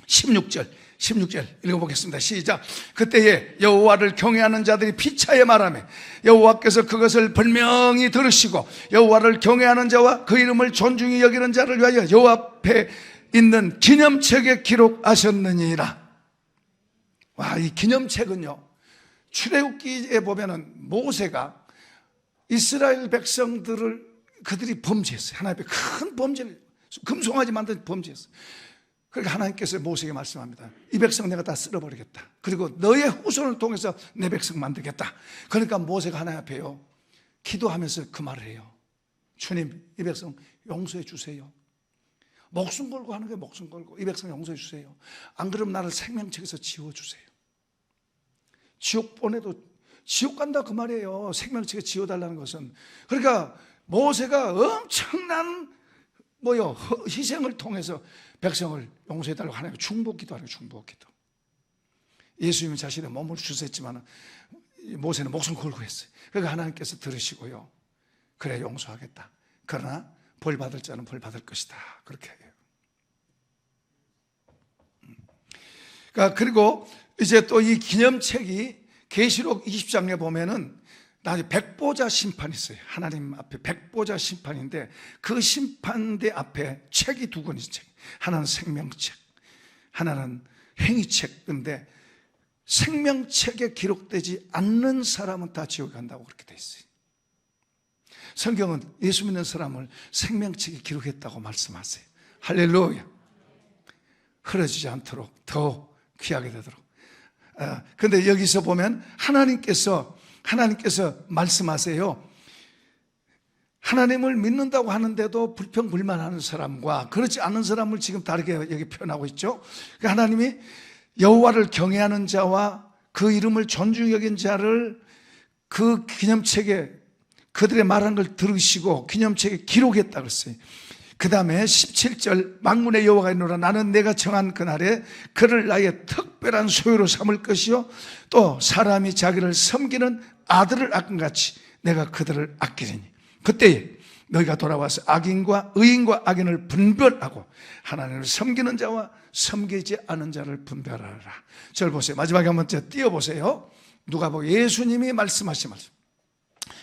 16절 읽어보겠습니다. 시작. 그때에 여호와를 경외하는 자들이 피차에 말하며 여호와께서 그것을 분명히 들으시고 여호와를 경외하는 자와 그 이름을 존중히 여기는 자를 위하여 여호와 앞에 있는 기념책에 기록하셨느니라. 와, 이 기념책은요, 출애굽기에 보면은 모세가 이스라엘 백성들을 그들이 범죄했어요. 하나님 앞에 큰 범죄를, 금송아지 만든 범죄했어요. 그러니까 하나님께서 모세에게 말씀합니다. 이 백성 내가 다 쓸어버리겠다. 그리고 너의 후손을 통해서 내 백성 만들겠다. 그러니까 모세가 하나님 앞에요, 기도하면서 그 말을 해요. 주님, 이 백성 용서해 주세요. 목숨 걸고 하는 게 목숨 걸고 이 백성 용서해 주세요. 안 그러면 나를 생명책에서 지워주세요. 지옥 보내도 지옥 간다 그 말이에요. 생명책에 지워달라는 것은. 그러니까 모세가 엄청난 희생을 통해서 백성을 용서해달라고 하나님 중보기도 하는 거예요. 중보기도. 예수님은 자신의 몸을 주셨지만 모세는 목숨 걸고 했어요. 그러니까 하나님께서 들으시고요, 그래 용서하겠다. 그러나 벌 받을 자는 벌 받을 것이다. 그렇게 해요. 그러니까 그리고 이제 또 이 기념책이 계시록 20장에 보면은 나중에 백보자 심판이 있어요. 하나님 앞에 백보자 심판인데 그 심판대 앞에 책이 두 권이 있어요. 하나는 생명책, 하나는 행위책인데 생명책에 기록되지 않는 사람은 다 지옥에 간다고 그렇게 돼 있어요. 성경은 예수 믿는 사람을 생명책에 기록했다고 말씀하세요. 할렐루야. 흐려지지 않도록 더 귀하게 되도록. 근데 여기서 보면 하나님께서 말씀하세요. 하나님을 믿는다고 하는데도 불평불만하는 사람과 그렇지 않은 사람을 지금 다르게 여기 표현하고 있죠. 그러니까 하나님이 여호와를 경외하는 자와 그 이름을 존중히 여긴 자를 그 기념책에 그들의 말한 걸 들으시고 기념책에 기록했다 그랬어요. 그 다음에 17절 만군의 여호와가 있노라. 나는 내가 정한 그날에 그를 나의 특별한 소유로 삼을 것이요 또 사람이 자기를 섬기는 아들을 아낌같이 내가 그들을 아끼리니 그때에 너희가 돌아와서 악인과 의인과 악인을 분별하고 하나님을 섬기는 자와 섬기지 않은 자를 분별하라. 저를 보세요. 마지막에 한번 띄워보세요. 누가복음 예수님이 말씀하신 말씀.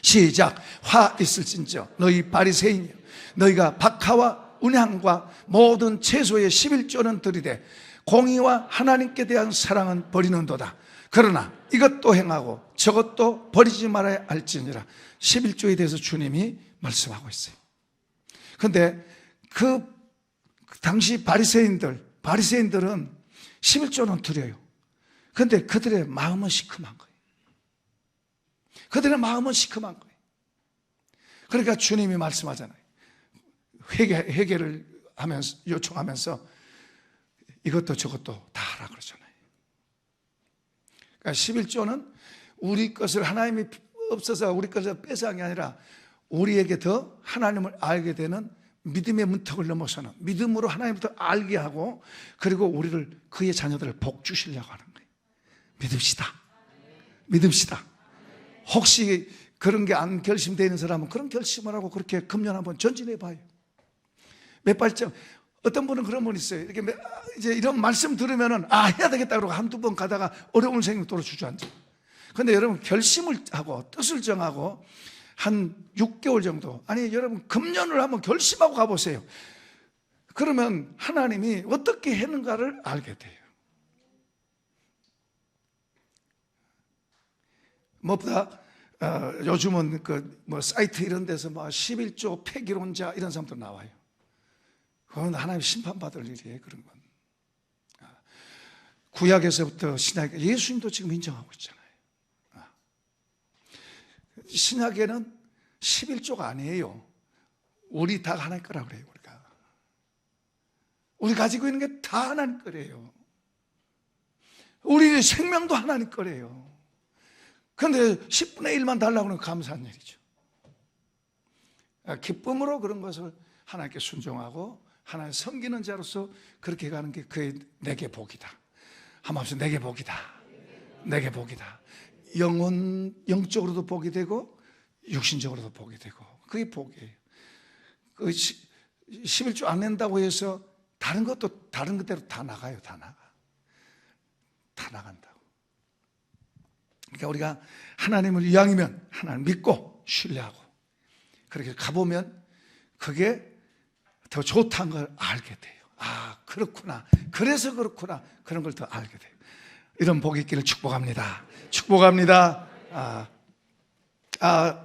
시작. 화 있을진저 너희 바리새인이여 너희가 박하와 운향과 모든 채소의 11조는 들이되 공의와 하나님께 대한 사랑은 버리는도다. 그러나 이것도 행하고 저것도 버리지 말아야 할지니라. 11조에 대해서 주님이 말씀하고 있어요. 그런데 그 당시 바리새인들은 11조는 드려요. 그런데 그들의 마음은 시큼한 거예요. 그들의 마음은 시큼한 거예요. 그러니까 주님이 말씀하잖아요. 회개를 하면서 요청하면서 이것도 저것도 다 하라 그러잖아요. 그러니까 11조는 우리 것을 하나님이 없어서 우리 것을 뺏어간 게 아니라 우리에게 더 하나님을 알게 되는 믿음의 문턱을 넘어서는 믿음으로 하나님을 더 알게 하고 그리고 우리를 그의 자녀들을 복 주시려고 하는 거예요. 믿읍시다. 혹시 그런 게 안 결심되어 있는 사람은 그런 결심을 하고 그렇게 금년 한번 전진해 봐요. 몇 발짝. 어떤 분은 그런 분 있어요. 이렇게 이제 이런 말씀 들으면은 해야 되겠다 그러고 한두 번 가다가 어려운 생각 또 주저앉아. 근데 여러분 결심을 하고 뜻을 정하고 한 6개월 정도, 아니 여러분 금년을 한번 결심하고 가보세요. 그러면 하나님이 어떻게 했는가를 알게 돼요. 무엇보다 요즘은 사이트 이런 데서 11조 폐기론자 이런 사람들 나와요. 그건 하나님 심판받을 일이에요. 그런 건 구약에서부터 신약, 예수님도 지금 인정하고 있잖아요. 신약에는 11조가 아니에요. 우리 다 하나님 거라고 그래요. 우리 가지고 있는 게 다 하나님 거래요. 우리 생명도 하나님 거래요. 그런데 10분의 1만 달라고 하면 감사한 일이죠. 기쁨으로 그런 것을 하나님께 순종하고 하나님 섬기는 자로서 그렇게 가는 게 그게 내게 복이다. 한번 합시다. 내게 복이다. 내게 복이다. 영적으로도 복이 되고 육신적으로도 복이 되고 그게 복이에요. 11조 안 낸다고 해서 다른 것도 다른 것대로 다 나가요. 다 나간다고. 그러니까 우리가 하나님을 이왕이면 하나님 믿고 신뢰하고 그렇게 가보면 그게 더 좋다는 걸 알게 돼요. 아, 그렇구나. 그래서 그렇구나. 그런 걸 더 알게 돼요. 이런 복이 있기를 축복합니다. 축복합니다.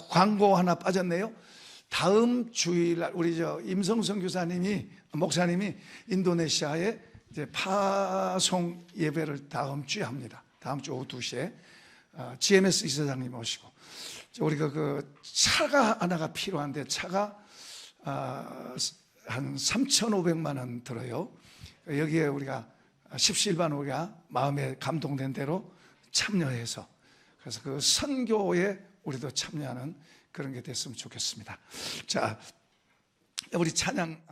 광고 하나 빠졌네요. 다음 주일날 우리 임성성 목사님이 인도네시아에 이제 파송 예배를 다음 주에 합니다. 다음 주 오후 2시에 GMS 이사장님 오시고 우리가 그 차가 하나가 필요한데 차가 한 3,500만 원 들어요. 여기에 우리가 십시일반 우리가 마음에 감동된 대로 참여해서 그래서 그 선교에 우리도 참여하는 그런 게 됐으면 좋겠습니다. 자, 우리 찬양